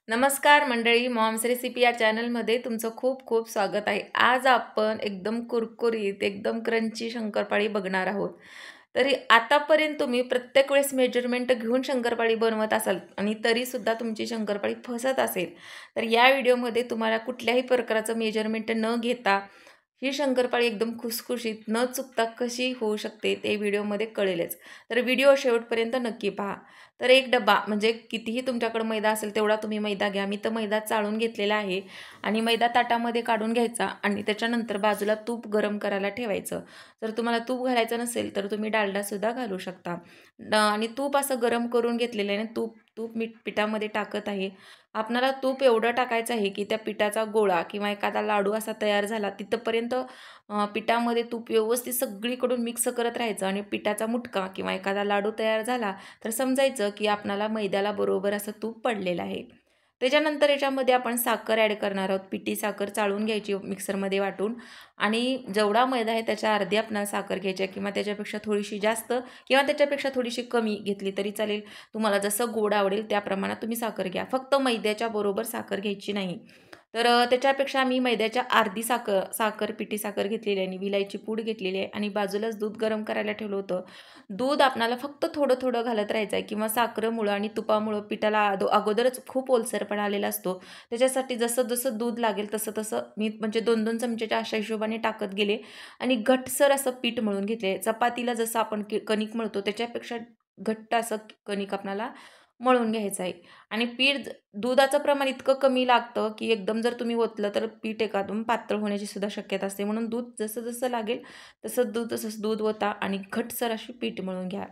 नमस्कार मंडळी, moms recipe या चॅनलमध्ये तुमचं खूप खूप स्वागत आहे. आज आपण एकदम कुरकुरीत, एकदम क्रंची शंकरपाळी बघणार आहोत. तरी आतापर्यंत तुम्ही प्रत्येक वेळेस मेजरमेंट घेऊन शंकरपाळी बनवत असाल आणि तरीसुद्धा तुमची शंकरपाळी फसत असेल, तर या व्हिडिओमध्ये तुम्हाला कुठल्याही प्रकारचं मेजरमेंट न घेता ही शंकरपाळी एकदम खुसखुशीत न चुकता कशी होऊ शकते ते व्हिडिओमध्ये कळेलच. तर व्हिडिओ शेवटपर्यंत नक्की पहा. तर एक डबा म्हणजे कितीही तुमच्याकडे मैदा असेल तेवढा तुम्ही मैदा घ्या. मी तर मैदा चाळून घेतलेला आहे आणि मैदा ताटामध्ये काढून घ्यायचा आणि त्याच्यानंतर बाजूला तूप गरम करायला ठेवायचं. जर तुम्हाला तूप घालायचं नसेल तर तुम्ही डालडासुद्धा घालू शकता. आणि तूप असं गरम करून घेतलेलं आहे. तूप तूप मी पिठामध्ये टाकत आहे. आपणाला तूप एवढं टाकायचं आहे की त्या पिठाचा गोळा किंवा एखादा लाडू असा तयार झाला तिथपर्यंत पिठामध्ये तूप व्यवस्थित सगळीकडून मिक्स करत राहायचं आणि पिठाचा मुटका किंवा एखादा लाडू तयार झाला तर समजायचं की आपणाला मैद्याला बरोबर असं तूप पडलेलं आहे. त्याच्यानंतर याच्यामध्ये आपण साखर ॲड करणार आहोत. पिठी साखर चाळून घ्यायची मिक्सरमध्ये वाटून आणि जेवढा मैदा आहे त्याच्या अर्धी आपणाला साखर घ्यायची आहे किंवा त्याच्यापेक्षा थोडीशी जास्त किंवा त्याच्यापेक्षा थोडीशी कमी घेतली तरी चालेल. तुम्हाला जसं गोड आवडेल त्या प्रमाणात तुम्ही साखर घ्या. फक्त मैद्याच्या बरोबर साखर घ्यायची नाही. तर त्याच्यापेक्षा मी मैद्याच्या अर्धी साखर पिठी साखर घेतलेली आहे आणि विलायची पूड घेतलेली आहे आणि बाजूलाच दूध गरम करायला ठेवलं होतं. दूध आपणाला फक्त थोडं थोडं घालत राहायचं आहे किंवा साखरेमुळं आणि तुपामुळं पिठाला अगोदरच खूप ओलसरपणा आलेला असतो. त्याच्यासाठी जसं जसं दूध लागेल तसं तसं मी म्हणजे 2-2 चमचेच्या अशा हिशोबाने टाकत गेले आणि घट्टसर असं पीठ मळून घेतले. चपातीला जसं आपण कणिक मळतो त्याच्यापेक्षा घट्ट असं कणिक आपणाला मळून घ्यायचं आहे. आणि दुधाचं प्रमाण इतकं कमी लागतं की एकदम जर तुम्ही ओतलं तर पीठ एकदम पातळ होण्याची सुद्धा शक्यता असते. म्हणून दूध जसं जसं लागेल तसंच दूध ओता आणि घट्टसर अशी पीठ मळून घ्या.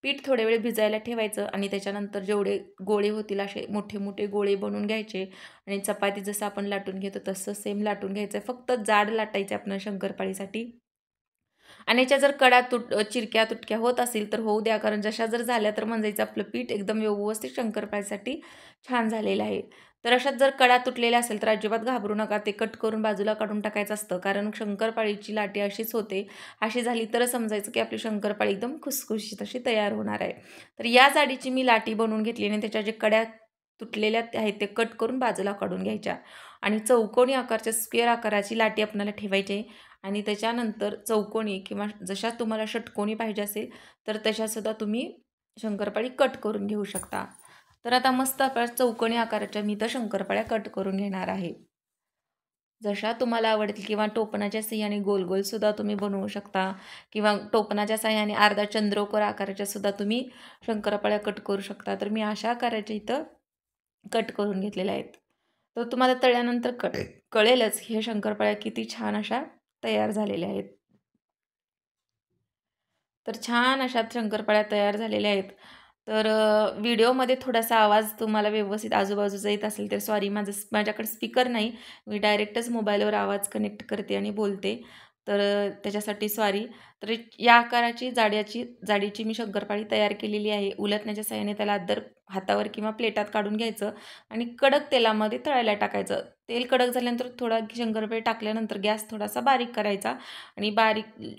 पीठ थोडे वेळ भिजायला ठेवायचं आणि त्याच्यानंतर जेवढे गोळे होतील असे मोठे मोठे गोळे बनवून घ्यायचे आणि चपाती जसं आपण लाटून घेतो तसं सेम लाटून घ्यायचं. फक्त जाड लाटायचे आपण शंकरपाळीसाठी. आणि याच्या जर कडा चिरक्या तुटक्या होत असतील तर होऊ द्या, कारण जशा जर झाल्या तर म्हणजे आपलं पीठ एकदम व्यवस्थित शंकरपाळ्यासाठी छान झालेलं आहे. तर अशात जर कडा तुटलेल्या असेल तर अजिबात घाबरू नका. ते कट करून बाजूला काढून टाकायचं असतं, कारण शंकरपाळीची लाटी अशीच होते. अशी झाली तर समजायचं की आपली शंकरपाळी एकदम खुसखुशीत अशी तयार होणार आहे. तर या जाडीची मी लाटी बनवून घेतली आणि त्याच्या जे कड्या तुटलेल्या आहेत ते कट करून बाजूला काढून घ्यायच्या आणि चौकोनी आकारच्या स्क्वेअर आकाराची लाटी आपल्याला ठेवायची आणि त्याच्यानंतर चौकोनी किंवा जशा तुम्हाला षटकोनी पाहिजे असेल तर तशासुद्धा तुम्ही शंकरपाळी कट करून घेऊ शकता. तर आता मस्त आपल्या चौकोनी आकाराच्या मी तर शंकरपाळ्या कट करून घेणार आहे. जशा तुम्हाला आवडतील किंवा टोपणाच्या साहाय्याने गोल गोलसुद्धा तुम्ही बनवू शकता किंवा टोपणाच्या साहाय्याने अर्धा चंद्रोकर आकाराच्या सुद्धा तुम्ही शंकरपाळ्या कट करू शकता. तर मी अशा आकाराच्या इथं कट करून घेतलेल्या आहेत. तर तुम्हाला तळल्यानंतर कळेलच हे शंकरपाळ्या किती छान अशा तयार झालेल्या आहेत. तर छान अशा शंकरपाळ्या तयार झालेल्या आहेत. तर व्हिडिओमध्ये थोडासा आवाज तुम्हाला व्यवस्थित आजूबाजूचा येत असेल तर सॉरी, माझ्याकडे स्पीकर नाही. मी डायरेक्टच मोबाईलवर आवाज कनेक्ट करते आणि बोलते. तर त्याच्यासाठी सॉरी. तर या आकाराची जाडीची मी शंकरपाळी तयार केलेली आहे. उलटण्याच्या साहाय्याने त्याला अद्दर हातावर किंवा प्लेटात काढून घ्यायचं आणि कडक तेलामध्ये तळायला टाकायचं. तेल कडक झाल्यानंतर थोडा शंकरपाळी टाकल्यानंतर गॅस थोडासा बारीक करायचा आणि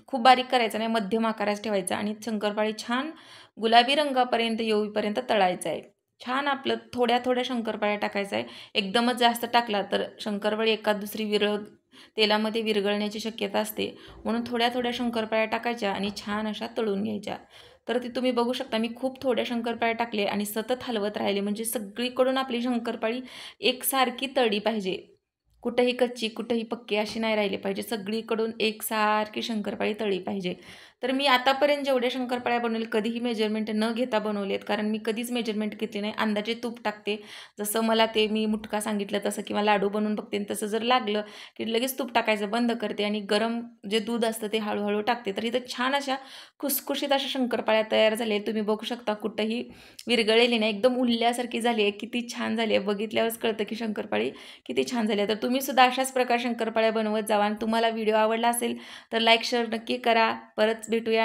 खूप बारीक करायचा नाही, मध्यम आकाराचा ठेवायचा आणि शंकरपाळी छान गुलाबी रंगापर्यंत येऊपर्यंत तळायचं आहे. छान आपलं थोड्या थोड्या शंकरपाळ्या टाकायचं आहे. एकदमच जास्त टाकला तर शंकरपाळी एखाद दुसरी तेलामध्ये विरघळण्याची शक्यता असते. म्हणून थोड्या थोड्या शंकरपाळ्या टाकायच्या आणि छान अशा तळून घ्यायच्या. तर ती तुम्ही बघू शकता मी खूप थोड्या शंकरपाळ्या टाकले आणि सतत हलवत राहिले, म्हणजे सगळीकडून आपली शंकरपाळी एकसारखी तळली पाहिजे. कुठेही कच्ची कुठेही पक्की अशी नाही राहिली पाहिजे. सगळीकडून एकसारखी शंकरपाळी तळली पाहिजे. तर मी आतापर्यंत जेवढ्या शंकरपाळ्या बनवले कधीही मेजरमेंट न घेता बनवलेत, कारण मी कधीच मेजरमेंट घेतली नाही. अंदाजे तूप टाकते. जसं मला ते मी मुटका सांगितलं तसं किंवा लाडू बनवून बघते तसं जर लागलं की लगेच तूप टाकायचं बंद करते आणि गरम जे दूध असतं ते हळूहळू टाकते. तर इथं छान अशा खुसखुशीत अशा शंकरपाळ्या तयार झाल्या. तुम्ही बघू शकता कुठंही विरघळलेली नाही, एकदम उरल्यासारखी झाली आहे. किती छान झाली आहे, बघितल्यावरच कळतं की शंकरपाळी किती छान झाली आहे. तर तुम्ही सुद्धा अशाच प्रकारे शंकरपाळ्या बनवत जावा आणि तुम्हाला व्हिडिओ आवडला असेल तर लाईक शेअर नक्की करा. परत भेटूया.